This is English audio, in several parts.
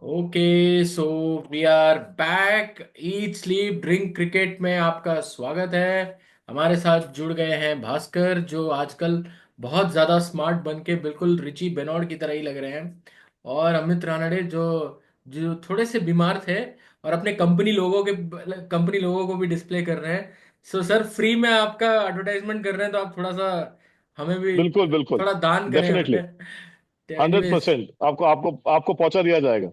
Okay, so we are back. Eat sleep drink cricket में आपका स्वागत है। हमारे साथ जुड़ गए हैं भास्कर, जो आजकल बहुत ज़्यादा स्मार्ट बन के बिल्कुल रिची बेनॉड की तरह ही लग रहे हैं। और अमित रानड़े, जो जो थोड़े से बीमार थे और अपने कंपनी लोगों को भी डिस्प्ले कर रहे हैं। सो सर, फ्री में आपका एडवर्टाइजमेंट कर रहे हैं, तो आप थोड़ा सा हमें भी बिल्कुल बिल्कुल। थोड़ा दान करें डेफिनेटली। हमें। हंड्रेड एनीवेज, परसेंट आपको आपको आपको पहुंचा दिया जाएगा।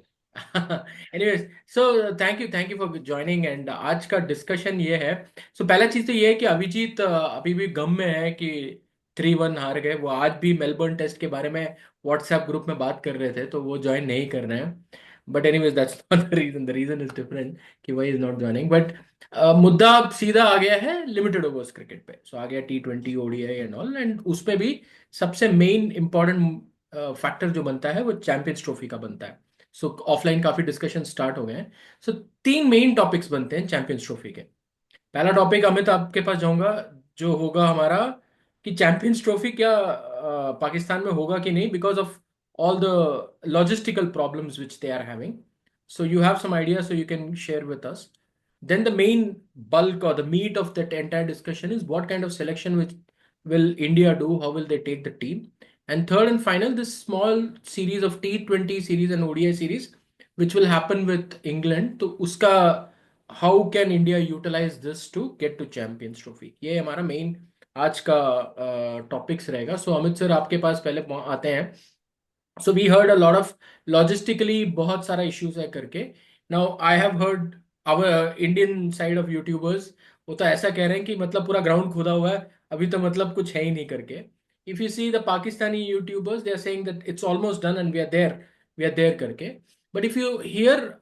Anyways, so thank you for joining. And आज का डिस्कशन ये है। पहला चीज तो ये है कि अभिजीत अभी भी गम में है कि 3-1 हार गए। वो आज भी मेलबर्न टेस्ट के बारे में व्हाट्सएप ग्रुप में बात कर रहे थे, तो वो ज्वाइन नहीं कर रहे हैं। But anyways, that's not the reason is different कि why is not joining. But मुद्दा अब सीधा आ गया है लिमिटेड ओवर्स क्रिकेट पे। आ गया T20 ODI and all, and उसमें भी सबसे मेन इंपॉर्टेंट फैक्टर जो बनता है वो चैंपियंस ट्रॉफी का बनता है। ऑफलाइन काफी डिस्कशन स्टार्ट हो गए हैं। तीन मेन टॉपिक्स बनते हैं चैंपियंस ट्रॉफी के। पहला टॉपिक, अमित, आपके पास जाऊंगा, जो होगा हमारा कि चैंपियंस ट्रॉफी क्या पाकिस्तान में होगा कि नहीं, because of all the logistical problems which they are having. So you have some idea, so you can share with us. Then the main bulk or the meat of that entire discussion is what kind of selection which will India do, how will they take the team, and third and final, this small series of T20 series and ODI series which will happen with England. तो उसका how can India utilize this to get to Champions Trophy, ये हमारा main आज का topics रहेगा। सो Amit sir, आपके पास पहले आते हैं। We heard a lot of logistically बहुत सारा इश्यूज है करके। Now I have heard our Indian side of YouTubers, वो तो ऐसा कह रहे हैं कि मतलब पूरा ग्राउंड खोदा हुआ है, अभी तो मतलब कुछ है ही नहीं करके। If you see the Pakistani YouTubers, they are saying that it's almost done and we are there करके। But if you hear,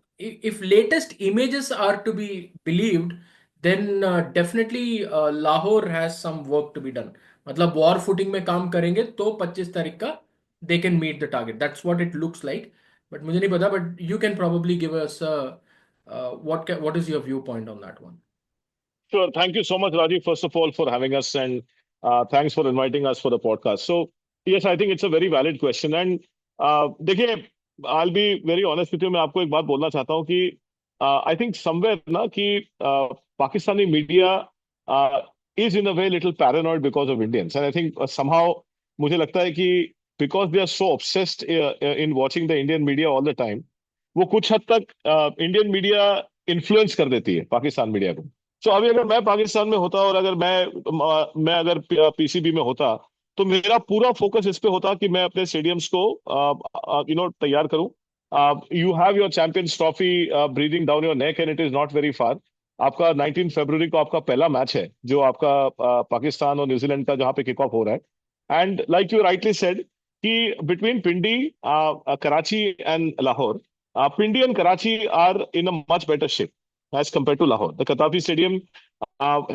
if latest images are to be believed, then definitely Lahore has some work to be done। मतलब war footing में काम करेंगे तो 25 तारीख का they can meet the target. That's what it looks like. But मुझे नहीं पता, but you can probably give us what is your viewpoint on that one? Sure. Thank you so much, Rajiv, first of all, for having us, and thanks for inviting us for the podcast. So, yes, I think it's a very valid question. And देखिए, I'll be very honest with you. मैं आपको एक बात बोलना चाहता हूँ कि I think somewhere ना कि Pakistani media is in a way little paranoid because of Indians. And I think somehow मुझे लगता है कि because they are so obsessed in watching the Indian media all the time, वो कुछ हद तक इंडियन मीडिया इन्फ्लुएंस कर देती है पाकिस्तान मीडिया को। सो अभी अगर मैं पाकिस्तान में होता और अगर मैं अगर पीसीबी में होता, तो मेरा पूरा फोकस इस पे होता कि मैं अपने स्टेडियम्स को तैयार करूं। You have your champions trophy breathing down your neck and it is not very far. आपका 19 फरवरी को आपका पहला मैच है, जो आपका पाकिस्तान और न्यूजीलैंड का, जहां पे किक ऑफ हो रहा है। And like you rightly said कि between Pindi, Karachi and Lahore, Pindi and Karachi are in a much better shape as compared to Lahore. The Katafi Stadium,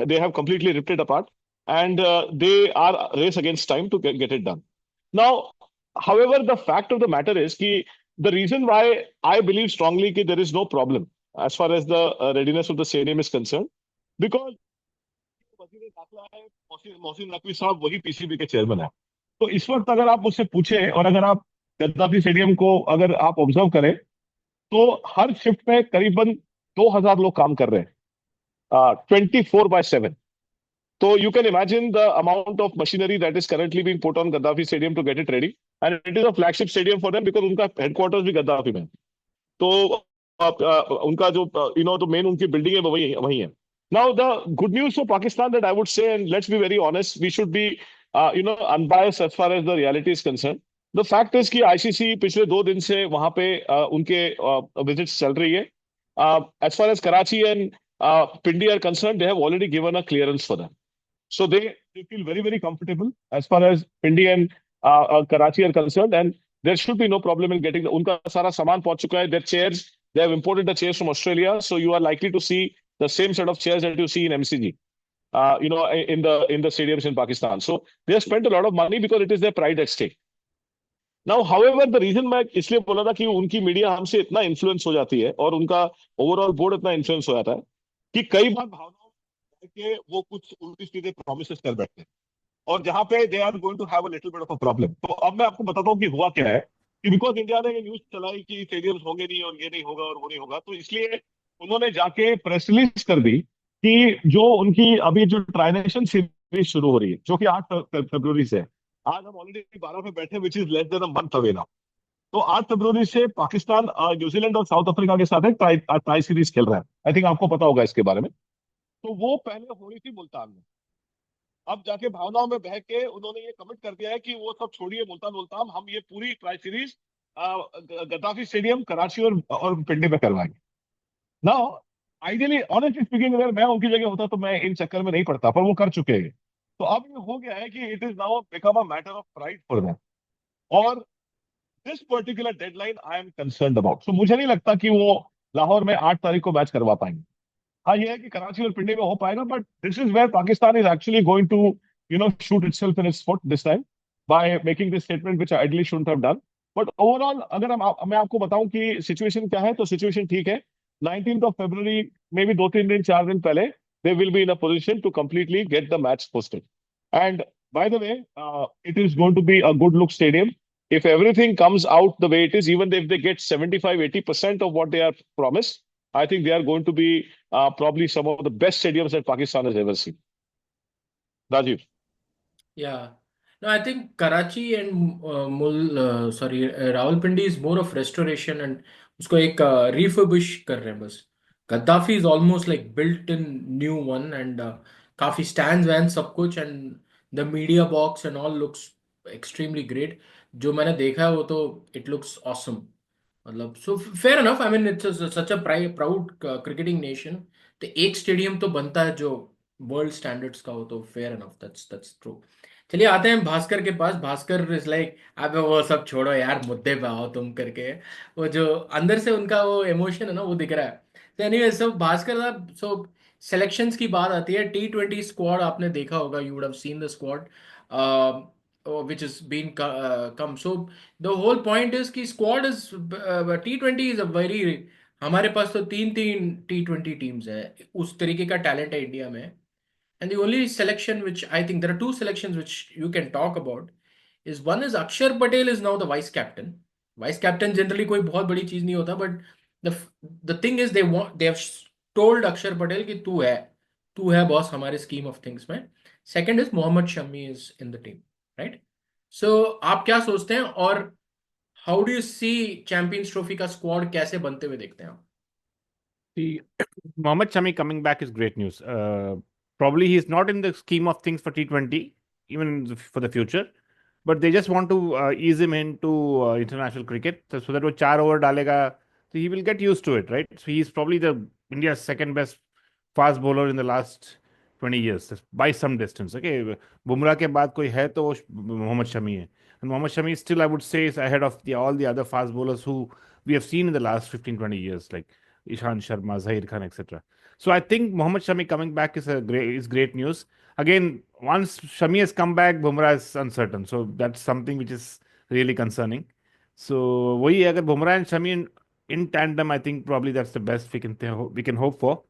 they have completely ripped it apart, and they are race against time to get it done. Now, however, the fact of the matter is कि the reason why I believe strongly कि there is no problem as far as the readiness of the stadium is concerned, because वजीर दाखिला है मोहसिन मोहसिन नकवी साहब, वही PCB के chairman है। तो इस वक्त अगर आप मुझसे पूछे और अगर आप गद्दाफी स्टेडियम को अगर आप ऑब्जर्व करें, तो हर शिफ्ट में करीबन 2,000 लोग काम कर रहे हैं, 24/7। So you can imagine the amount of machinery that is currently being put on Gaddafi Stadium to get it ready, and it is a flagship stadium for them because उनका headquarters भी Gaddafi में है। तो उनका जो तो main उनकी building है वो वही है। Now the good news for Pakistan that I would say, and let's be very honest, we should be unbiased as far as the reality is concerned. The fact is कि ICC पिछले 2 दिन से वहां पे उनके विजिट्स चल रही है। As far as Karachi and Pindi are concerned, they have already given a clearance for them. So they feel very, very comfortable as far as Pindi and Karachi are concerned, and there should be no problem in getting उनका सारा सामान पहुंच चुका है. Their chairs, they have imported the chairs from Australia, so you are likely to see the same set of chairs that you see in MCG, in the stadiums in Pakistan. So they have spent a lot of money because it is their pride at stake. Now however the reason मैं इसलिए बोला था कि उनकी media हमसे इतना influence हो जाती है और उनका ओवरऑल बोर्ड इतना इन्फ्लुएंस हो जाता है कि कई बार भावनाओं के वो कुछ उल्टी सीधे प्रोमिस कर बैठते हैं, और जहां पे they are going to have a little bit of a problem. तो अब मैं आपको बताता हूँ कि हुआ क्या है कि बिकॉज इंडिया ने ये न्यूज चलाई कि स्टेडियम्स होंगे नहीं और ये नहीं होगा और वो नहीं होगा, तो इसलिए उन्होंने जाके प्रेस रिलीज कर दी कि जो उनकी अभी जो ट्राई नेशन सीरीज शुरू हो रही है, जो कि 8 फरवरी से है। आज हम ऑलरेडी 12 पे बैठे, which is less than a month away now. तो 8 फरवरी से पाकिस्तान न्यूजीलैंड और साउथ अफ्रीका के साथ एक ट्राई ट्राई सीरीज खेल रहा है। आई थिंक आपको पता होगा इसके बारे में। तो वो पहले हो रही थी मुल्तान में। अब जाके भावनाओं में बह के उन्होंने ये कमिट कर दिया है कि वो सब छोड़िए, मुल्तान मुल्तान, हम ये पूरी tri series Gaddafi stadium Karachi और पिंडी में करवाएंगे। नाउ आइडियली ऑनेस्टली स्पीकिंग, अगर मैं उनकी जगह होता तो मैं इन चक्कर में नहीं पड़ता, पर वो कर चुके हैं। तो अब ये हो गया है कि it is now become a matter of pride for them. और this particular deadline I am concerned about. So मुझे नहीं लगता कि वो लाहौर में 8 तारीख को मैच करवा पाएंगे। हाँ, ये है कि कराची और पिंडी में हो पाएगा, but this is where Pakistan is actually going to shoot itself in its foot this time by making this statement which ideally shouldn't have done. But overall अगर मैं आपको बताऊं कि सिचुएशन क्या है, तो सिचुएशन ठीक है। 19 फरवरी, मे बी 2-3 दिन 4 दिन पहले, they will be in a position to completely get the match posted. And by the way, it is going to be a good look stadium if everything comes out the way it is. Even if they get 75-80% of what they are promised, I think they are going to be probably some of the best stadiums that Pakistan has ever seen. Rajiv. Yeah. No, I think Karachi and Rawalpindi is more of restoration and उसको एक refurbish कर रहे हैं बस. Gaddafi is almost like built in new one and काफी stands van सब कुछ and the media box and all looks extremely great. जो मैंने देखा है वो तो it looks awesome. मतलब so fair enough. I mean it's such a proud cricketing nation. तो एक स्टेडियम तो बनता है जो वर्ल्ड स्टैंडर्ड्स का हो, तो फेयर इनफ, दैट्स ट्रू. चलिए आते हैं भास्कर के पास. भास्कर इज लाइक अब वो सब छोड़ो यार, मुद्दे पे आओ तुम करके. वो जो अंदर से उनका वो इमोशन है ना, वो दिख रहा है. तो एनीवे, सो भास्कर साहब, सो सिलेक्शंस की बात आती है. T20 स्क्वाड आपने देखा होगा, you would have seen the squad which has been come. So the whole point is कि squad is T20 is a very, हमारे पास तो तीन तीन T20 टीम्स है, उस तरीके का टैलेंट है इंडिया में. And the only selection which I think there are two selections which you can talk about is one is Akshar Patel is now the vice captain. Vice captain generally कोई बहुत बड़ी चीज नहीं होता, but the the thing is they have told Akshar Patel कि तू है boss हमारे scheme of things में. Second is Mohammad Shami is in the team, right? So आप क्या सोचते हैं, और how do you see Champions Trophy का स्क्वाड कैसे बनते हुए देखते हैं आप? The Mohammad Shami coming back is great news. Probably he's not in the scheme of things for T20, even for the future. But they just want to ease him into international cricket, so that वो 4 over डालेगा, so he will get used to it, right? So he's probably the India's second best fast bowler in the last 20 years by some distance. Okay, Bumrah के बाद कोई है तो वो मोहम्मद शमी है. And Mohammad Shami still, I would say, is ahead of all the other fast bowlers who we have seen in the last 15-20 years, like Ishan Sharma, Zahir Khan, etc. So I think Mohammad Shami coming back is great news. Again, once Shami has come back, Bumrah is uncertain. So that's something which is really concerning. So वही अगर Bumrah and Shami in tandem, I think probably that's the best we can hope for.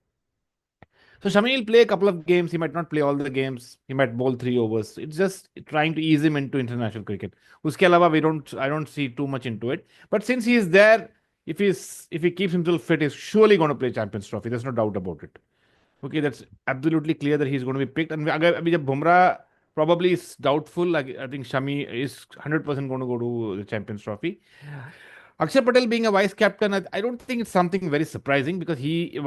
So Shami will play a couple of games. He might not play all the games. He might bowl 3 overs. It's just trying to ease him into international cricket. उसके अलावा I don't see too much into it. But since he is there, if he keeps himself fit, he's surely going to play Champions Trophy. There's no doubt about it. Okay, that's absolutely clear that he's going to be picked. And अगर अभी जब Bumrah probably is doubtful, I think Shami is 100% going to go to the Champions Trophy. Akshar Patel being a vice captain, I don't think it's something very surprising because he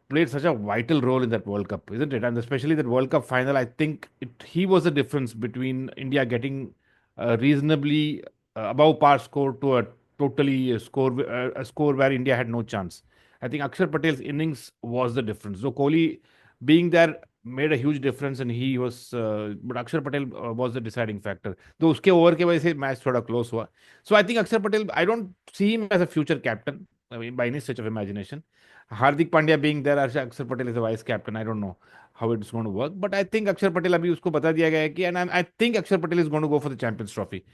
played such a vital role in that World Cup, isn't it? And especially that World Cup final, I think he was the difference between India getting a reasonably above par score to a totally a score where India had no chance. I think Akshar Patel's innings was the difference. So Kohli being there made a huge difference, and he was, but Akshar Patel was the deciding factor. तो उसके over के वजह से match थोड़ा close हुआ. So I think Akshar Patel, I don't see him as a future captain, I mean, by any stretch of imagination. Hardik Pandya being there, Akshar Patel is a vice captain. I don't know how it's going to work, but I think Akshar Patel अभी उसको बता दिया गया है कि, and I think Akshar Patel is going to go for the Champions Trophy.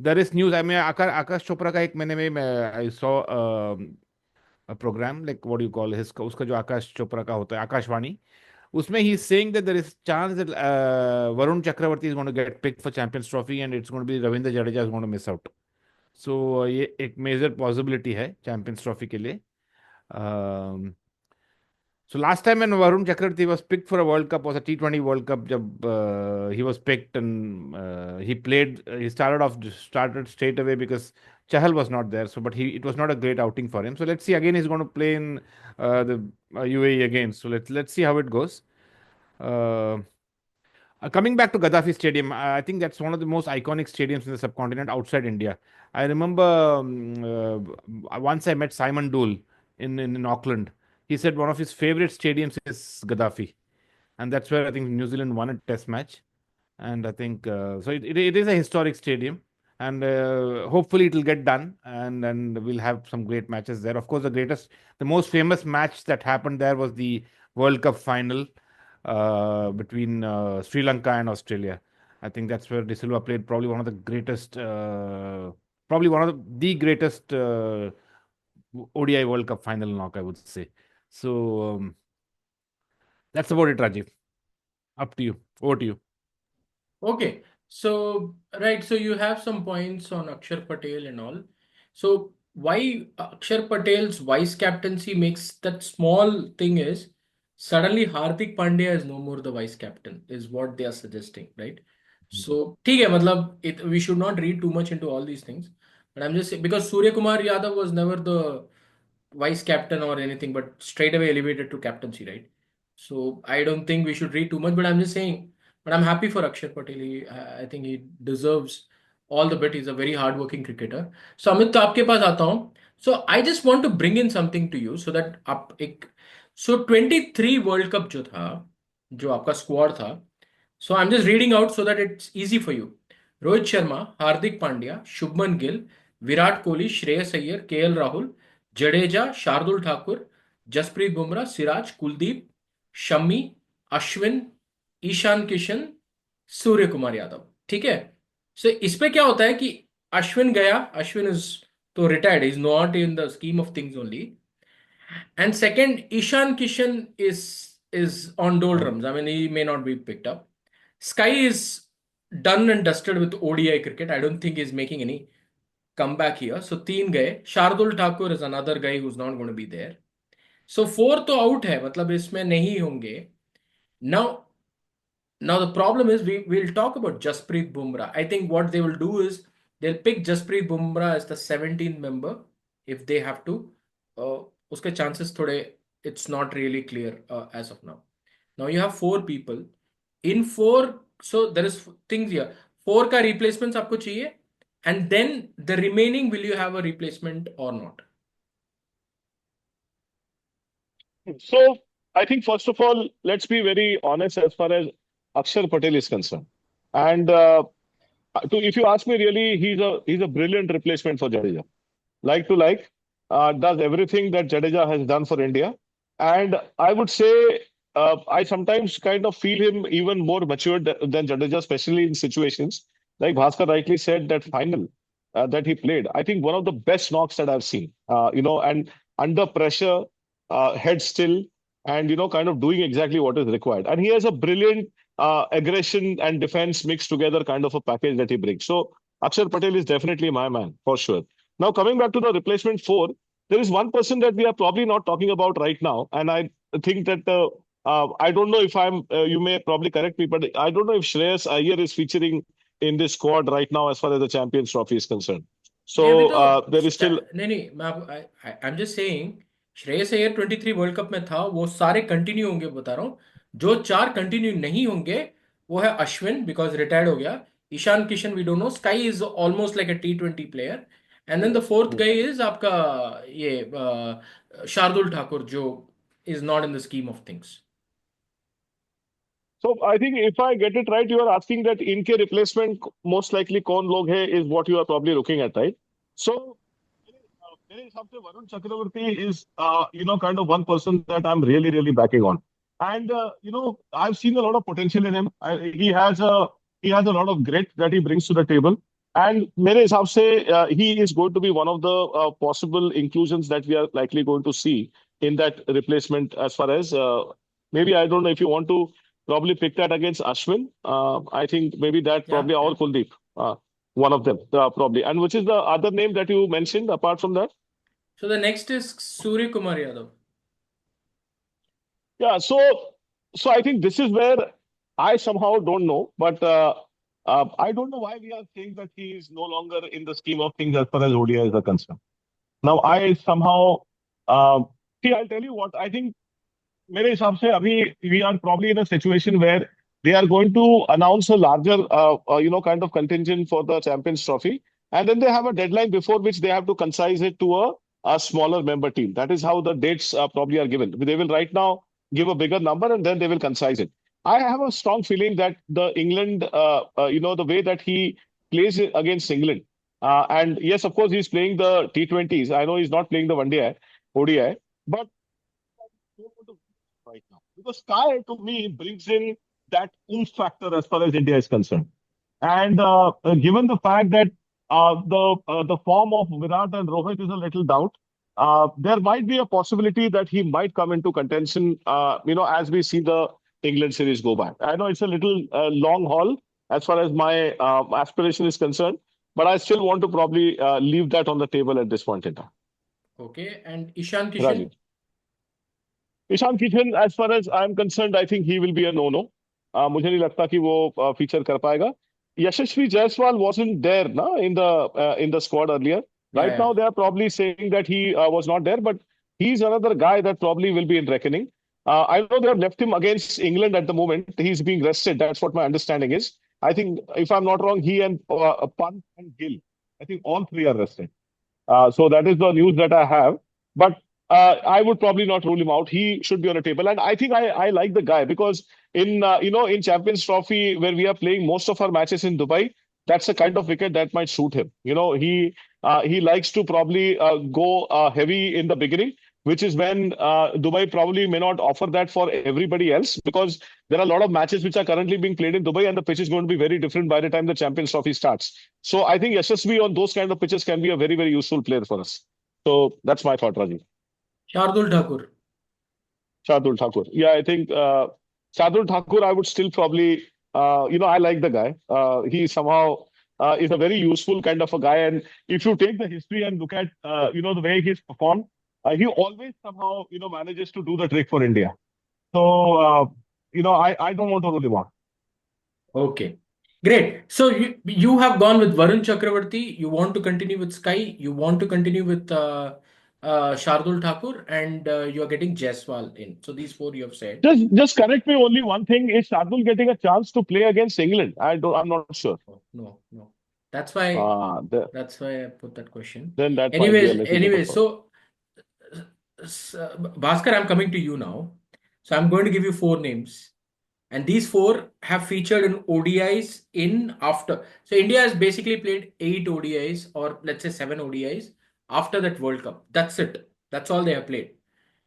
There is news. I mean, आकाश चोपड़ा का एक महीने में I saw a program, like what do you call his, उसका जो आकाश चोपड़ा का होता है आकाशवाणी, उसमें he is saying that there is chance that Varun Chakravarti is going to get picked for Champions Trophy and it's going to be Ravindra Jadeja is going to miss out. सो ये एक major possibility है champions trophy के लिए. So last time when Varun Chakravarti was picked for a World Cup was a T20 World Cup. जब he was picked and he played, he started straight away because Chahal was not there. So but it was not a great outing for him. So let's see, again he's going to play in the UAE again. So let's see how it goes. Uh, Coming back to Gaddafi Stadium, I think that's one of the most iconic stadiums in the subcontinent outside India. I remember once I met Simon Dool in Auckland. He said one of his favorite stadiums is Gaddafi, and that's where I think New Zealand won a Test match. And I think so. It is a historic stadium, and hopefully it will get done, and we'll have some great matches there. Of course, the most famous match that happened there was the World Cup final between Sri Lanka and Australia. I think that's where De Silva played probably one of the greatest, probably one of the greatest ODI World Cup final knock, I would say. So that's about it, Rajiv. Up to you. Over to you. Okay, so right, so you have some points on Akshar Patel and all. So why Akshar Patel's vice captaincy makes that small thing is suddenly Hardik Pandya is no more the vice captain, is what they are suggesting, right? So ठीक है, मतलब we should not read too much into all these things. But I'm just saying, because Surya Kumar Yadav was never the vice captain or anything, but straight away elevated to captaincy, right? So I don't think we should read too much, but I'm just saying. But I'm happy for Akshar Patel. I think he deserves all the bit. He's a very hardworking cricketer. So Amit, तो आपके पास आता हूँ. So I just want to bring in something to you so that आप एक so 23 World Cup जो था, जो आपका स्क्वाड था. So I'm just reading out so that it's easy for you. Rohit Sharma, Hardik Pandya, Shubman Gill, Virat Kohli, Shreyas Iyer, KL Rahul, Jadeja, Shardul Thakur, Jasprit Bumrah, Siraj, Kuldeep, Shami, Ashwin, Ishan Kishan, Surya Kumar Yadav. ठीक है. सो इस पे क्या होता है कि अश्विन गया, अश्विन इज तो retired, is not in the scheme of things only. And second, Ishan Kishan is on doldrums. I mean, he may not be picked up. Sky is done and dusted with ODI cricket. I don't think he's making any comeback here. So तीन गए. Shardul Thakur is another guy who's not going to be there. So four तो out है, मतलब इसमें नहीं होंगे. Now the problem is we'll talk about Jasprit Bumrah. I think what they will do is they'll pick Jasprit Bumrah as the 17th member if they have to. उसके chances थोड़े, it's not really clear as of now. Now you have four people. In four, so there is things here. Four का replacements आपको चाहिए, and then the remaining, will you have a replacement or not? So I think first of all, let's be very honest as far as Akshar Patel is concerned. And if you ask me, really, he's a brilliant replacement for Jadeja. Like to like, does everything that Jadeja has done for India. And I would say I sometimes kind of feel him even more matured than Jadeja, especially in situations like Bhaskar rightly said, that final that he played. I think one of the best knocks that I've seen. And under pressure, head still, and kind of doing exactly what is required. And he has a brilliant aggression and defense mixed together kind of a package that he brings. So Akshar Patel is definitely my man for sure. Now coming back to the replacement four, there is one person that we are probably not talking about right now, and I think that I don't know if I'm. You may probably correct me, but I don't know if Shreyas Iyer is featuring in this squad right now as far as the Champions Trophy is concerned. ये अभी So तो there is still. नहीं मैं I'm just saying Shreyas Iyer 23 world cup में था, वो सारे continue होंगे बता रहा हूँ. जो चार कंटिन्यू नहीं होंगे वो है अश्विन, बिकॉज रिटायर्ड हो गया. Ishan Kishan we don't know. SKY is almost like a T20 player. And then the fourth guy is आपका ये शार्दुल ठाकुर, जो is not in the scheme of things. So I think if I get it right, you are asking that इनके replacement most likely कौन लोग हैं is what you are probably looking at, right? So मेरे हिसाब से Varun Chakravarthy is kind of one person that I'm really really backing on, and I've seen a lot of potential in him. He has a lot of grit that he brings to the table, and मेरे हिसाब से he is going to be one of the possible inclusions that we are likely going to see in that replacement. As far as maybe I don't know if you want to probably pick that against Ashwin. I think maybe that Yeah, probably or yeah. Kuldeep. one of them, probably. And which is the other name that you mentioned apart from that? So the next is Surya Kumar Yadav. Yeah, so I think this is where I somehow don't know, but I don't know why we are saying that he is no longer in the scheme of things as far as ODIs are concerned. Now, I somehow see. I'll tell you what I think. मेरे हिसाब से अभी we are probably in a situation where they are going to announce a larger, kind of contingent for the Champions Trophy, and then they have a deadline before which they have to concise it to a smaller member team. That is how the dates probably are given. They will right now give a bigger number and then they will concise it. I have a strong feeling that the England, the way that he plays against England, and yes, of course, he's playing the T20s. I know he's not playing the one day ODI, but right now because Sky to me brings in that oomph factor as far as India is concerned. And given the fact that the form of Virat and Rohit is a little doubt, there might be a possibility that he might come into contention. As we see the England series go by. I know it's a little long haul as far as my aspiration is concerned, but I still want to probably leave that on the table at this point in time. Okay, and Ishan Rajiv. Kishan. Ishan Kishan as far as I am concerned I think he will be a no no मुझे नहीं लगता कि वो feature कर पाएगा यशस्वी Jaiswal wasn't there na in the squad earlier Yeah, right now yeah. they are probably saying that he was not there but he's another guy that probably will be in reckoning I know they have left him against England at the moment he's being rested that's what my understanding is I think if I'm not wrong he and Pant and Gill I think all three are rested so that is the news that I have. But I would probably not rule him out. He should be on a table. And I think I like the guy because in Champions Trophy, where we are playing most of our matches in Dubai, that's the kind of wicket that might suit him. He likes to probably go heavy in the beginning, which is when Dubai probably may not offer that for everybody else because there are a lot of matches which are currently being played in Dubai and the pitch is going to be very different by the time the Champions Trophy starts. So I think Yashasvi on those kind of pitches can be a very, very useful player for us. So that's my thought, Rajiv. Shardul Thakur. Shardul Thakur. Yeah, I think Shardul Thakur, I would still probably, I like the guy. He somehow is a very useful kind of a guy. And if you take the history and look at, the way he's performed, he always somehow, manages to do the trick for India. So, I don't want to rule him out. Okay, great. So you have gone with Varun Chakravarti. You want to continue with Sky. You want to continue with Shardul Thakur, and you are getting Jaiswal in. So these four you have said. Just correct me only one thing. Is Shardul getting a chance to play against England? I'm not sure. No. That's why I put that question. Then that might be a little Anyways, bit so Bhaskar, I'm coming to you now. So I'm going to give you four names. And these four have featured in ODIs in after. So India has basically played 8 ODIs or let's say 7 ODIs after that World Cup. That's it. That's all they have played.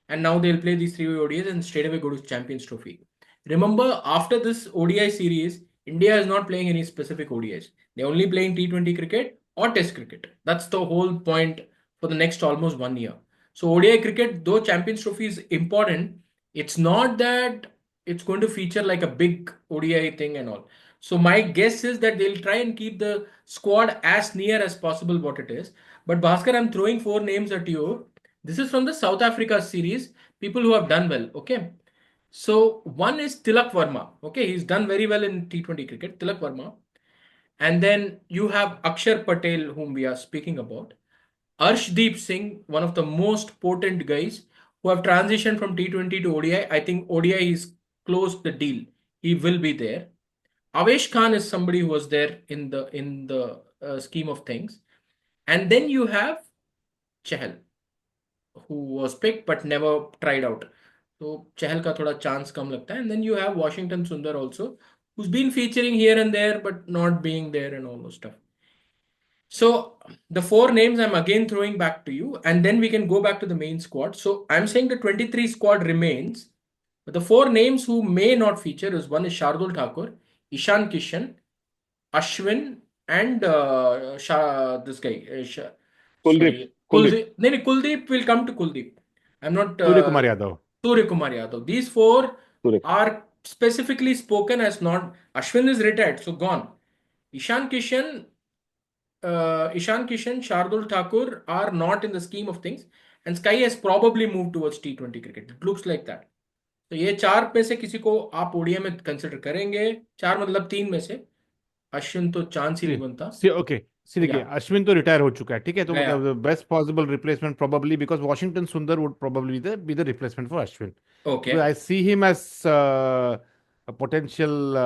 And now they'll play these 3 ODIs and straight away go to Champions Trophy. Remember, after this ODI series, India is not playing any specific ODIs. They're only playing T20 cricket or Test cricket. That's the whole point for the next almost 1 year. So ODI cricket, though Champions Trophy is important, it's not that it's going to feature like a big ODI thing and all. So my guess is that they'll try and keep the squad as near as possible what it is. But Bhaskar, I'm throwing 4 names at you. This is from the South Africa series, people who have done well. Okay. So one is Tilak Verma. Okay. He's done very well in T20 cricket, Tilak Verma. And then you have Akshar Patel, whom we are speaking about. Arshdeep Singh, one of the most potent guys who have transitioned from T20 to ODI. I think ODI is closed the deal. He will be there. Avesh Khan is somebody who was there in the scheme of things. And then you have Chahal, who was picked but never tried out. So Chahal ka thoda chance kam lagta hai. And then you have Washington Sundar also, who's been featuring here and there but not being there and all those stuff. So the 4 names I'm again throwing back to you, and then we can go back to the main squad. So I'm saying the 23 squad remains, but the 4 names who may not feature is one is Shardul Thakur, Ishan Kishan, Ashwin, and this guy. Kuldeep. Kuldeep. No, Kuldeep will come to Kuldeep. I'm not. Surya Kumar Yadav. Surya Kumar Yadav. These 4 Correct. are specifically spoken as not. Ashwin is retired, so gone. Ishan Kishan, Ishan Kishan, Shardul Thakur are not in the scheme of things, and Sky has probably moved towards T20 cricket. It looks like that. तो ये चार में से किसी को आप ODI में consider करेंगे? चार मतलब तीन में से अश्विन तो चांस ही नहीं बनता। ओके सी देखिए, या अश्विन तो रिटायर हो चुका है, ठीक है, तो गया। मतलब best possible replacement probably because Washington Sundar would probably be the replacement for Ashwin okay. because I see him as a potential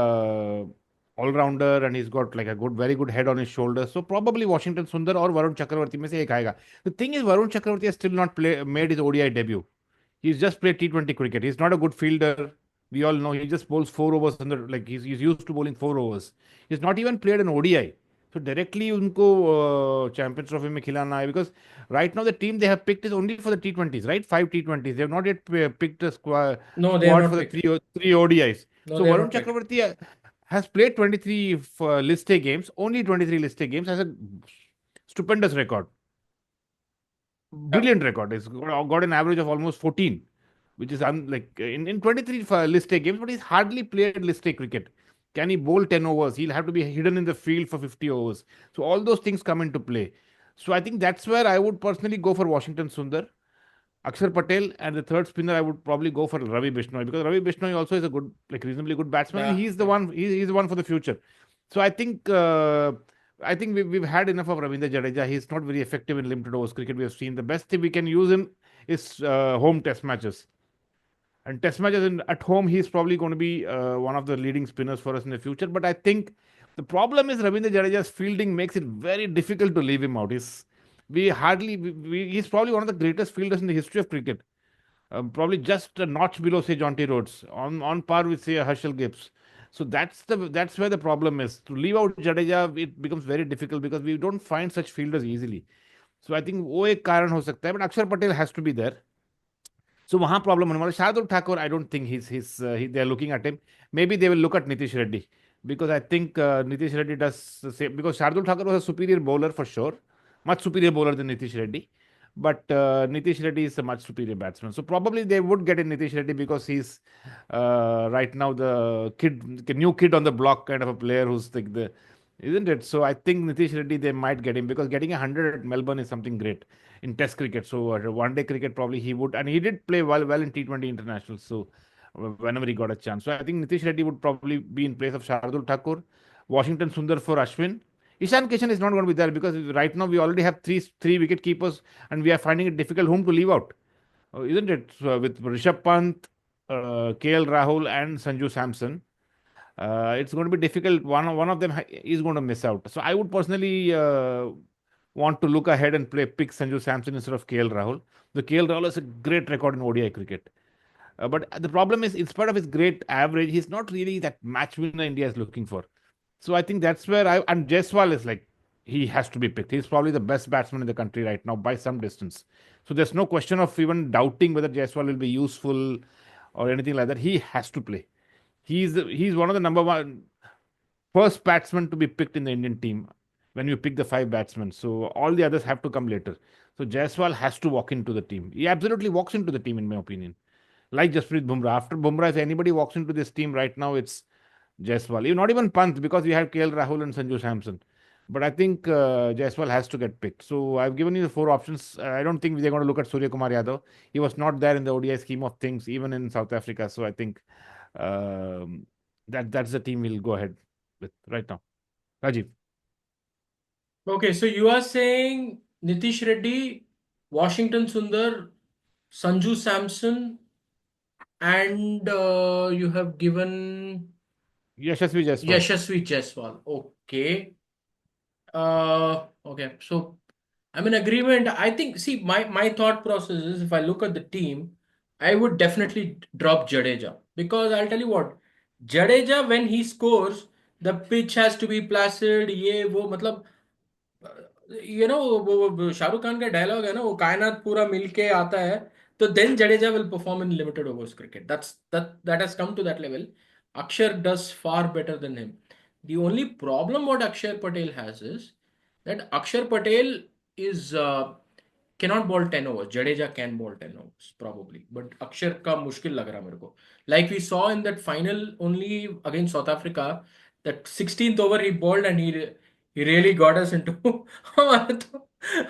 all-rounder, and he's got like a good, very good head on his shoulders. So probably Washington Sundar or Varun Chakravarti में से एक आएगा. The thing is, Varun Chakravarti has still not made his ODI debut. He's just played T20 cricket. He's not a good fielder. We all know he just bowls 4 overs under, like he's used to bowling 4 overs. He's not even played an ODI. So directly उनको Champions Trophy में खिलाना है, because right now the team they have picked is only for the T20s, right? 5 T20s. They have not yet picked a No, they have squad not for the picked. three ODIs. No, So they have Varun not picked. Chakravarti has played 23 list A games, only 23 list A games, has a stupendous record, Yeah. brilliant record. He's got an average of almost 14, which is like in 23 list A games, but he's hardly played list A cricket. Can he bowl 10 overs? He'll have to be hidden in the field for 50 overs. So all those things come into play. So I think that's where I would personally go for Washington Sundar, Akshar Patel, and the third spinner I would probably go for Ravi Bishnoi, because Ravi Bishnoi also is a good, like reasonably good batsman, and Yeah. he's the one. He's the one for the future. So I think we've had enough of Ravindra Jadeja. He's not very effective in limited overs cricket. We have seen the best thing we can use him is home test matches. And test matches at home, he's probably going to be one of the leading spinners for us in the future. But I think the problem is Ravindra Jadeja's fielding makes it very difficult to leave him out. He's probably one of the greatest fielders in the history of cricket. Probably just a notch below, say, Jonty Rhodes, on par with, say, Herschel Gibbs. So that's where the problem is. To leave out Jadeja, it becomes very difficult because we don't find such fielders easily. So I think वो एक कारण हो सकता है, but Akshar Patel has to be there. So वहाँ problem होने वाला. Shardul Thakur, I don't think they are looking at him. Maybe they will look at Nitish Reddy, because I think Nitish Reddy does the same, because Shardul Thakur was a superior bowler for sure, much superior bowler than Nitish Reddy. But Nitish Reddy is a much superior batsman. So probably they would get in Nitish Reddy because he's right now the new kid on the block kind of a player who's like isn't it? So I think Nitish Reddy, they might get him, because getting 100 at Melbourne is something great in Test cricket. So one day cricket probably he would, and he did play well in T20 international. So whenever he got a chance, so I think Nitish Reddy would probably be in place of Shardul Thakur, Washington Sundar for Ashwin. Ishan Kishan is not going to be there because right now we already have three wicket keepers, and we are finding it difficult whom to leave out, isn't it? So with Rishabh Pant, KL Rahul, and Sanju Samson, it's going to be difficult. One of them is going to miss out. So I would personally want to look ahead and pick Sanju Samson instead of KL Rahul. The KL Rahul has a great record in ODI cricket. But the problem is, in spite of his great average, he's not really that match winner India is looking for. So I think that's where and Jaiswal is like, he has to be picked. He's probably the best batsman in the country right now by some distance. So there's no question of even doubting whether Jaiswal will be useful or anything like that. He has to play. He's one of the number one first batsman to be picked in the Indian team when you pick the 5 batsmen. So all the others have to come later. So Jaiswal has to walk into the team. He absolutely walks into the team, in my opinion. Like Jasprit Bumrah. After Bumrah, if anybody walks into this team right now, it's Jaiswal. Not even Pant, because we have KL Rahul and Sanju Samson. But I think Jaiswal has to get picked. So I've given you the 4 options. I don't think they're going to look at Surya Kumar Yadav. He was not there in the ODI scheme of things, even in South Africa. So I think um, that's the team we'll go ahead with right now. Rajiv. Okay, so you are saying Nitish Reddy, Washington Sundar, Sanju Samson, and you have given Yashasvi Jaiswal. Yashasvi Jaiswal. Okay. Okay. So I'm in agreement. I think, see, my thought process is, if I look at the team, I would definitely drop Jadeja, because I'll tell you what, Jadeja, when he scores, the pitch has to be placid. ये वो मतलब वो शाहरुख खान का dialogue है ना, वो कायनात पूरा मिलके आता है, तो then Jadeja will perform in limited overs cricket. That has come to that level. Akshar does far better than him. The only problem what Akshar Patel has is that Akshar Patel is cannot bowl 10 overs. Jadeja can bowl 10 overs probably, but Akshar का मुश्किल लग रहा मेरे को. Like we saw in that final only against South Africa, that 16th over he bowled and he really got us into हमारे तो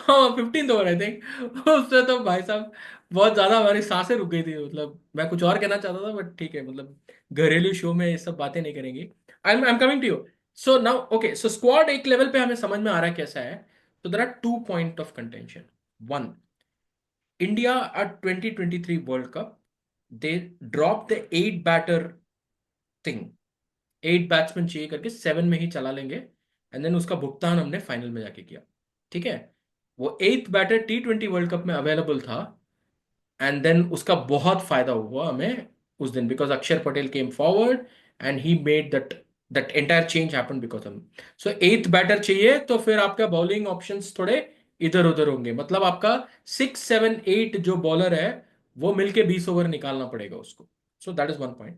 हाँ 15th over I think उससे तो भाई साहब बहुत ज्यादा हमारी सांसें रुक गई थी मतलब मैं कुछ और कहना चाहता था बट ठीक है मतलब घरेलू शो में ये सब बातें नहीं करेंगे I am coming to you so now okay so squad एक लेवल पे हमें समझ में आ रहा है कैसा है तो there are 2 point of contention one India at 2023 world cup they drop the 8 batter thing 8 batsman चाहिए करके 7 में ही चला लेंगे एंड देन उसका भुगतान हमने फाइनल में जाके किया ठीक है वो 8 बैटर T20 वर्ल्ड कप में अवेलेबल था एंड देन उसका बहुत फायदा हुआ हमें उस दिन बिकॉज अक्षर Patel came forward and he made that entire change happen because हम सो 8 बैटर चाहिए तो फिर आपका बॉलिंग ऑप्शंस थोड़े इधर उधर होंगे मतलब आपका 6 7 8 जो बॉलर है वो मिलके 20 ओवर निकालना पड़ेगा उसको so that is one point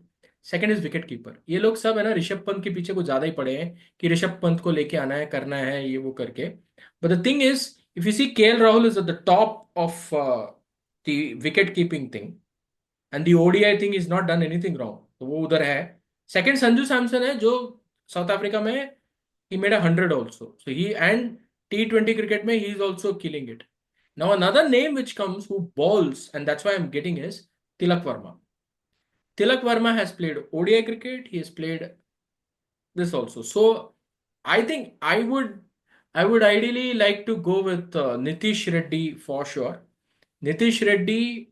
second is wicket keeper ये लोग सब है ना ऋषभ पंत के पीछे कुछ ज्यादा ही पड़े हैं कि ऋषभ पंत को लेके आना है करना है ये वो करके but the thing is if you see KL Rahul is at the top of the wicket keeping thing and the ODI thing is not done anything wrong तो वो उधर है सेकंड संजू सैमसन है जो साउथ अफ्रीका में he made 100 also so he and T20 cricket में he is also killing it now another name which comes who bowls and that's why I'm getting is Tilak Verma has played ODI cricket he has played this also so I think I would ideally like to go with Nitish Reddy for sure Nitish Reddy,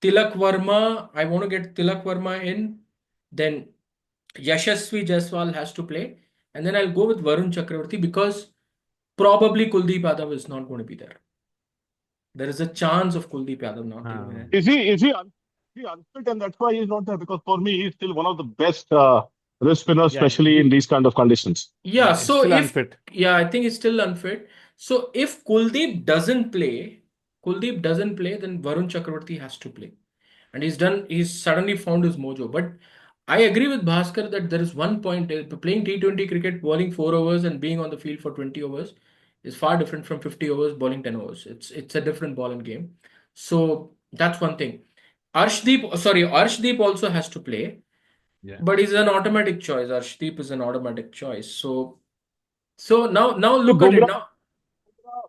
Tilak Verma. I want to get Tilak Verma in. Then Yashasvi Jaiswal has to play. And then I'll go with Varun Chakravarti because probably Kuldeep Yadav is not going to be there. There is a chance of Kuldeep Yadav not being there. Is he unfit and that's why he's not there? Because for me, he's still one of the best wrist spinners, Yeah, especially in these kind of conditions. Yeah, it's so still if unfit. yeah, I think it's still unfit. So if Kuldeep doesn't play, then Varun Chakravarti has to play. And he's suddenly found his mojo. But I agree with Bhaskar that there is one point playing T20 cricket, bowling 4 overs and being on the field for 20 overs is far different from 50 overs bowling 10 overs. It's a different ball and game. So that's one thing. Arshdeep also has to play, Yeah. but he's an automatic choice. Arshdeep is an automatic choice. So now So look at it now.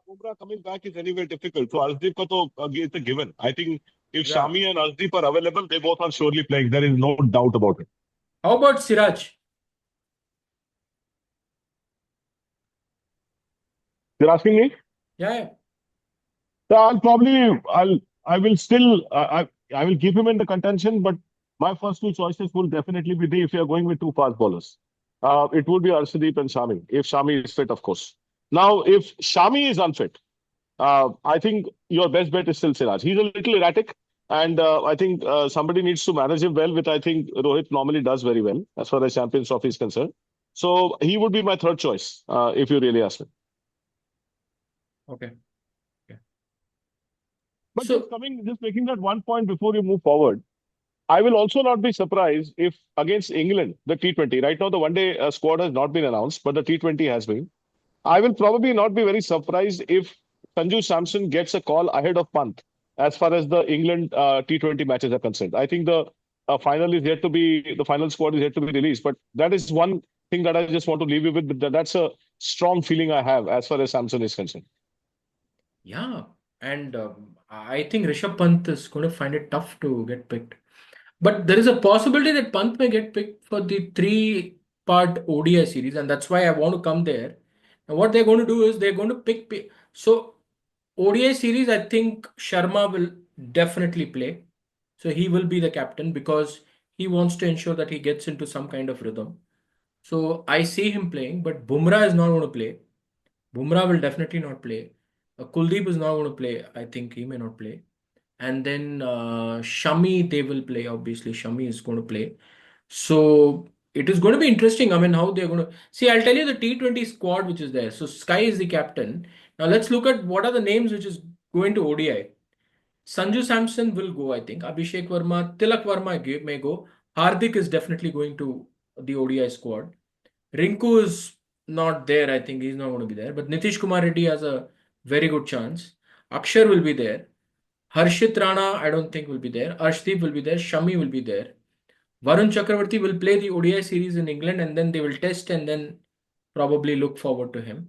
Bumrah coming back is anyway difficult. So Arshdeep ka to, it's a given. I think if Yeah. Shami and Arshdeep are available, they both are surely playing. There is no doubt about it. How about Siraj? You're asking me? Yeah. So I will still, I will keep him in the contention, but my first two choices will definitely be if you are going with two fast bowlers. It would be Arshdeep and Shami, if Shami is fit, of course. Now, if Shami is unfit, I think your best bet is still Siraj. He's a little erratic, and I think somebody needs to manage him well, which I think Rohit normally does very well as far as Champions Trophy is concerned. So he would be my third choice, if you really ask me. Okay. But So just making that one point before you move forward, I will also not be surprised if against England, the T20, right now the one day squad has not been announced, but the T20 has been. I will probably not be very surprised if Sanju Samson gets a call ahead of Pant as far as the England T20 matches are concerned. I think the final squad is yet to be released, but that is one thing that I just want to leave you with. That's a strong feeling I have as far as Samson is concerned. yeah, and I think Rishabh Pant is going to find it tough to get picked. But there is a possibility that Pant may get picked for the 3-part ODI series, and that's why I want to come there. And what they're going to do is they're going to pick. So ODI series, I think Sharma will definitely play. So he will be the captain because he wants to ensure that he gets into some kind of rhythm. So I see him playing, but Bumrah is not going to play. Bumrah will definitely not play. Kuldeep is not going to play. I think he may not play. And then Shami, they will play. Obviously, Shami is going to play. So it is going to be interesting. I mean, how they're going to see. I'll tell you the T20 squad which is there. So Sky is the captain. Now let's look at what are the names which is going to ODI. Sanju Samson will go, I think. Abhishek Verma, Tilak Verma may go. Hardik is definitely going to the ODI squad. Rinku is not there. I think he's not going to be there. But Nitish Kumar Reddy has a very good chance. Akshar will be there. Harshit Rana, I don't think will be there. Arshdeep will be there. Shami will be there. Varun Chakravarti will play the ODI series in England and then they will test and then probably look forward to him.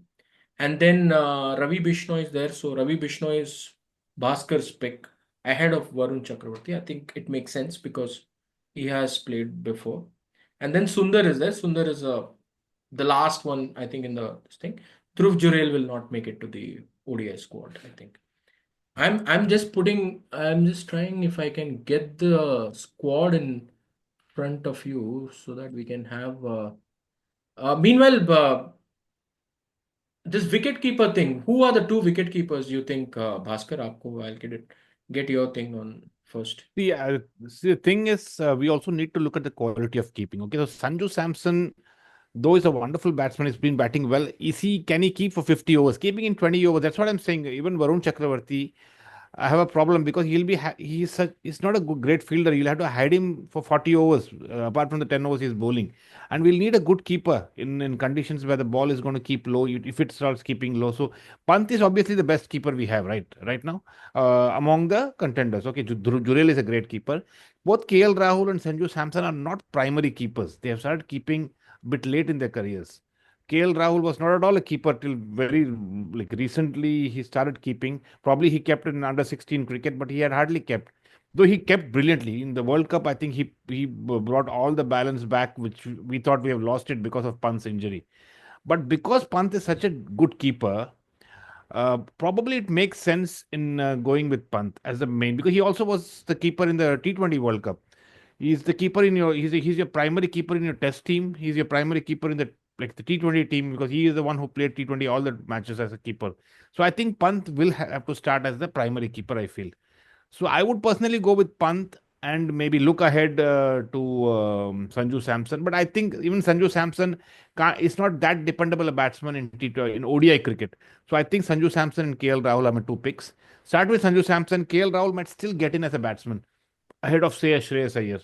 And then Ravi Bishnoi is there. So Ravi Bishnoi is Bhaskar's pick ahead of Varun Chakravarti. I think it makes sense because he has played before. And then Sundar is there. Sundar is the last one, I think, in this thing. Dhruv Jurel will not make it to the ODI squad, I think. I'm just trying if I can get the squad in front of you so that we can have meanwhile this wicket keeper thing. Who are the two wicket keepers you think, Bhaskar? Aapko, I'll get your thing on first. The thing is, we also need to look at the quality of keeping. Okay, so Sanju Samson, though he's a wonderful batsman, he's been batting well. Can he keep for 50 overs? Keeping in 20 overs, that's what I'm saying. Even Varun Chakravarti, I have a problem because he's not a great fielder. You'll have to hide him for 40 overs, apart from the 10 overs he's bowling. And we'll need a good keeper in conditions where the ball is going to keep low, if it starts keeping low. So Pant is obviously the best keeper we have right now among the contenders. Okay, Jurel is a great keeper. Both KL Rahul and Sanju Samson are not primary keepers. They have started keeping a bit late in their careers. KL Rahul was not at all a keeper till very like recently. He started keeping. Probably he kept in under 16 cricket, but he had hardly kept. Though he kept brilliantly in the World Cup, I think he brought all the balance back, which we thought we have lost it because of Pant's injury. But because Pant is such a good keeper, probably it makes sense in going with Pant as the main, because he also was the keeper in the T20 World Cup. He's the keeper in your. He's your primary keeper in your Test team. He's your primary keeper in the T20 team, because he is the one who played T20 all the matches as a keeper. So I think Pant will have to start as the primary keeper, I feel. So I would personally go with Pant and maybe look ahead to Sanju Samson. But I think even Sanju Samson is not that dependable a batsman in ODI cricket. So I think Sanju Samson and KL Rahul are my two picks. Start with Sanju Samson. KL Rahul might still get in as a batsman ahead of, say, a Shreyas Iyer.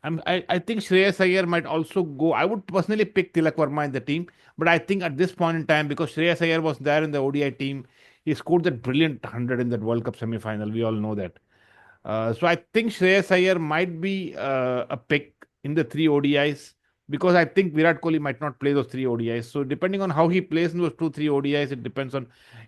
I think Shreyas Iyer might also go. I would personally pick Tilak Verma in the team, but I think at this point in time, because Shreyas Iyer was there in the ODI team, he scored that brilliant 100 in that World Cup semi-final. We all know that. So I think Shreyas Iyer might be a pick in the three ODIs, because I think Virat Kohli might not play those three ODIs. So depending on how he plays in those 2-3 ODIs,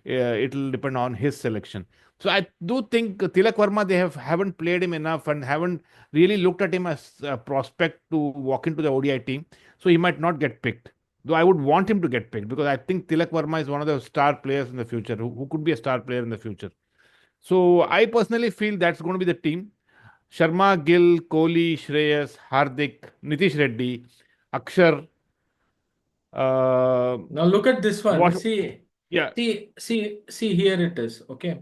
it'll depend on his selection. So I do think Tilak Verma, they haven't played him enough and haven't really looked at him as a prospect to walk into the ODI team. So he might not get picked. Though I would want him to get picked, because I think Tilak Verma is one of the star players in the future, who could be a star player in the future. So I personally feel that's going to be the team. Sharma, Gill, Kohli, Shreyas, Hardik, Nitish Reddy, Akshar. Now look at this one. What? Yeah, See, here it is. Okay.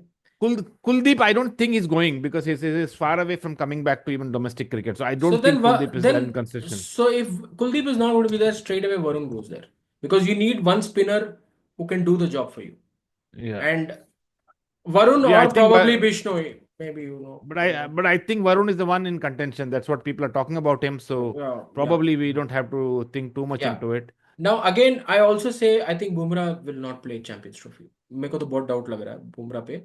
Kuldeep, I don't think he's going, because he's far away from coming back to even domestic cricket. So I So don't then, think Kuldeep is that inconsistent. so if Kuldeep is not going to be there, straight away Varun goes there because you need one spinner who can do the job for you. Yeah. And Varun Yeah, I or think probably Bishnoi, maybe But I think Varun is the one in contention. That's what people are talking about him. So Yeah, probably we don't have to think too much yeah. into it. Now again, I also say I think Bumrah will not play Champions Trophy. मेरे को तो बहुत doubt लग रहा है Bumrah पे.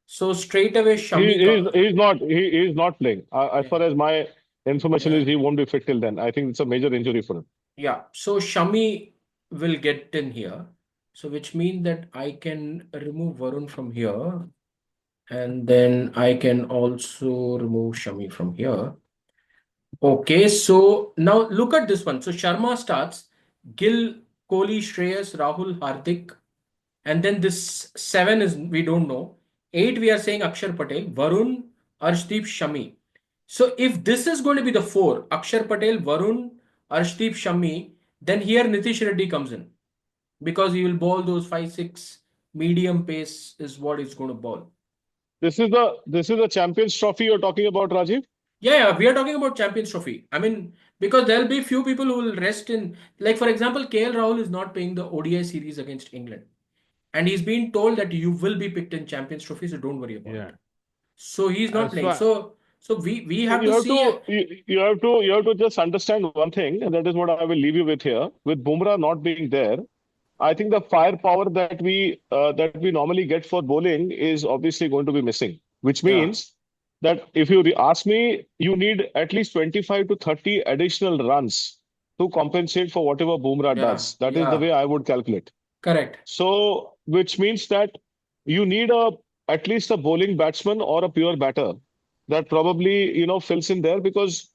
So straight away Shami He's not playing. As far as my information is, he won't be fit till then. I think it's a major injury for him. Yeah, so Shami will get in here. So which means that I can remove Varun from here. And then I can also remove Shami from here. Okay, so now look at this one. So Sharma starts, Gill, Kohli, Shreyas, Rahul, Hardik, and then this 7 is we don't know. 8 we are saying Akshar Patel, Varun, Arshdeep, Shami. So if this is going to be the 4, Akshar Patel, Varun, Arshdeep, Shami, then here Nitish Reddy comes in because he will bowl those 5-6 medium pace is what he's going to bowl. This is the Champions Trophy you're talking about, Rajiv? Yeah, we are talking about Champions Trophy. I mean, because there'll be few people who will rest in, like for example, KL Rahul is not playing the ODI series against England, and he's been told that you will be picked in Champions Trophy, so don't worry about it. So he's not playing. So we have to see. You have to just understand one thing, and that is what I will leave you with here. With Bumrah not being there, I think the firepower that we normally get for bowling is obviously going to be missing, which means that if you ask me, you need at least 25 to 30 additional runs to compensate for whatever Bumrah does. That is the way I would calculate. Correct. So which means that you need at least a bowling batsman or a pure batter that probably, fills in there, because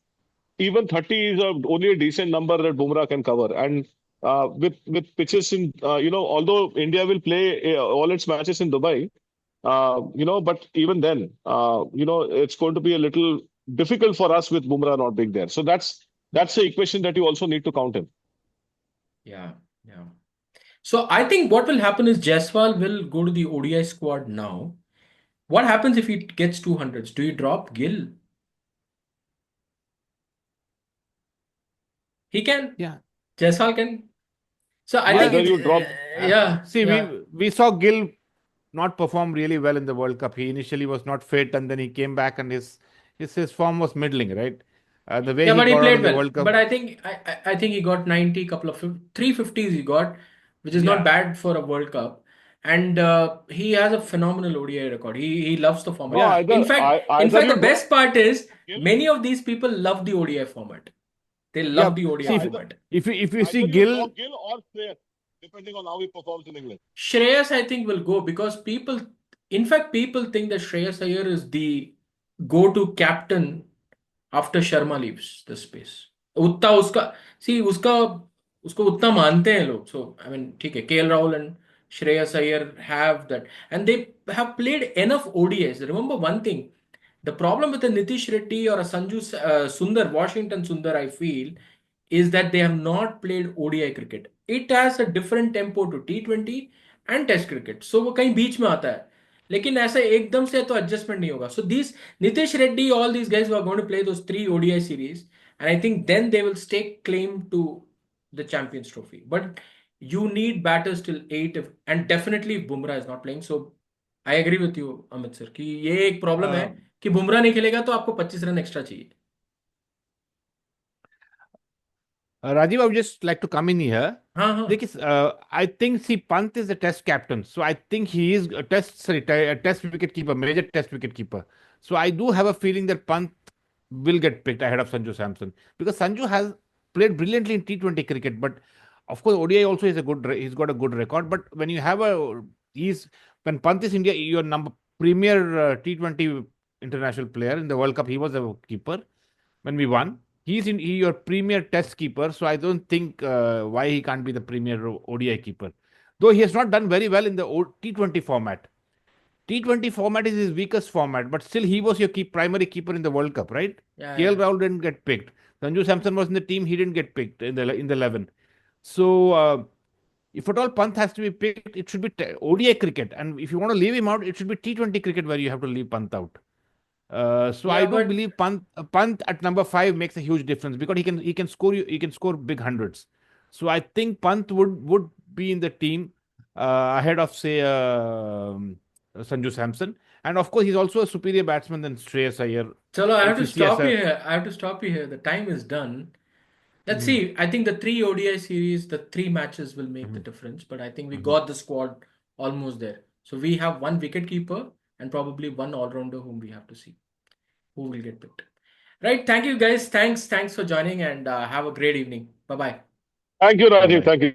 even 30 is only a decent number that Bumrah can cover. And with pitches in, although India will play all its matches in Dubai, but even then, it's going to be a little difficult for us with Bumrah not being there. So that's the equation that you also need to count in. Yeah, yeah. So I think what will happen is Jaiswal will go to the ODI squad now. What happens if he gets 200s? Do you drop Gill? He can. Yeah. Jaiswal can. So I Yeah, think Either it's you drop, yeah, See, yeah. we saw Gill not perform really well in the World Cup. He initially was not fit, and then he came back, and his form was middling, right? The way Yeah, he but he got on played in the well. World Cup, But I think he got 90, couple of 350s he got, which is not yeah, bad for a World Cup. And he has a phenomenal ODI record. He loves the format. no, yeah, In either fact, in either fact, the you drop best part is Gill, many of these people love the ODI format. They yeah. love the ODI See, yeah, either format. if you see either you Gill, drop Gill or Shreyas, depending on how he performs in England. Shreyas, I think, will go because in fact, people think that Shreyas Iyer is the go-to captain after Sharma leaves the space. उतना उसका सी उसका उसको उतना मानते हैं लोग. So I mean, ठीक है, KL Rahul and Shreyas Iyer have that, and they have played enough ODIs. Remember one thing: the problem with a Nitish Reddy or a Sundar, Washington Sundar, I feel, is that they have not played ODI cricket. It has a different tempo to T20 and Test cricket. So वो कहीं बीच में आता है. लेकिन ऐसे एकदम से तो adjustment नहीं होगा. So these Nitish Reddy, all these guys who are going to play those 3 ODI series, and I think then they will stake claim to the Champions Trophy. But you need batters till 8, and definitely if Bumrah is not playing. So I agree with you, Amit sir, कि ये एक problem है uh, कि बुमराह नहीं खेलेगा तो आपको 25 run extra चाहिए. Rajiv, I would just like to come in here. हाँ हाँ. I think see Pant is a Test captain, so I think he is a Test wicket keeper, major Test wicket keeper. So I do have a feeling that Pant will get picked ahead of Sanju Samson, because Sanju has played brilliantly in T20 cricket, but of course ODI also is he's got a good record. But when you have when Pant is India, your number premier T20 international player in the World Cup, he was a keeper when we won. Your premier Test keeper, so I don't think why he can't be the premier ODI keeper. Though he has not done very well in the T20 format. T20 format is his weakest format, but still he was your primary keeper in the World Cup, right? Yeah, KL yeah. Rahul didn't get picked. Sanju Samson was in the team; he didn't get picked in the 11. So if at all Pant has to be picked, it should be ODI cricket, and if you want to leave him out, it should be T20 cricket where you have to leave Pant out. So I Yeah, do but believe Pant at number 5 makes a huge difference, because he can score big hundreds. So I think Pant would be in the team ahead of, say, Sanju Samson, and of course he's also a superior batsman than Shreyas Iyer. chalo, I have If to you see as stop you a here. I have to stop you here. The time is done. Let's Mhm, see. I think the 3 ODI series, the 3 matches will make the mhm, difference. But I think we mhm. got the squad almost there. So we have one wicket keeper and probably one all-rounder whom we have to see who will get picked. Right. Thank you guys. Thanks for joining, and have a great evening. Bye bye. Thank you, Bye Rajiv. bye. Thank you.